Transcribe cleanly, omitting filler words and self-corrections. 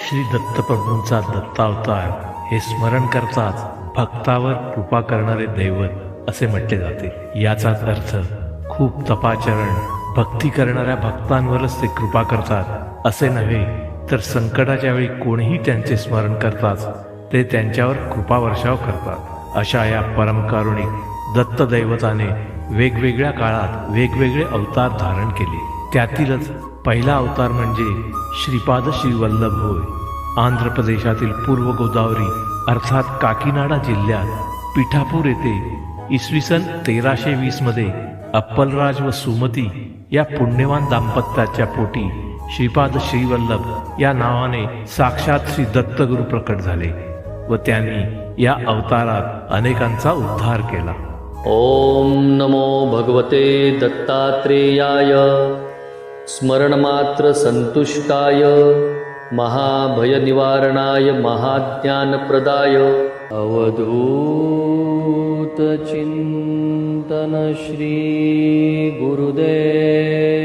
श्री दत्तप्रभूंचा दत्तावतार हे स्मरण करताच भक्तावर कृपा करणारे दैवत असे म्हटले जाते। याचाच अर्थ खूप तपाचरण भक्ती करणाऱ्या भक्तांवरच ते कृपा करतात असे नव्हे, तर संकटाच्या वेळी कोणीही त्यांचे स्मरण करताच ते त्यांच्यावर कृपा वर्षाव करतात। अशा या परमकारुणिक दत्तदैवताने वेगवेगळ्या काळात वेगवेगळे अवतार धारण केले। त्यातीलच पहिला अवतार म्हणजे श्रीपाद श्रीवल्लभ होय। आंध्र प्रदेशातील पूर्व गोदावरी अर्थात काकीनाडा जिल्ह्यात पिठापूर येथे इसवी सन 1320 मध्ये अप्पलराज व सुमती या पुण्यवान दाम्पत्याच्या पोटी श्रीपाद श्रीवल्लभ या नावाने साक्षात श्री दत्तगुरु प्रकट झाले व त्यांनी या अवतारात अनेकांचा उद्धार केला। ओम नमो भगवते दत्तात्रेयाय स्मरणमात्र संतुष्टाय महाभयनिवारणाय महाज्ञानप्रदाय अवधूत चिंतन श्री गुरुदेव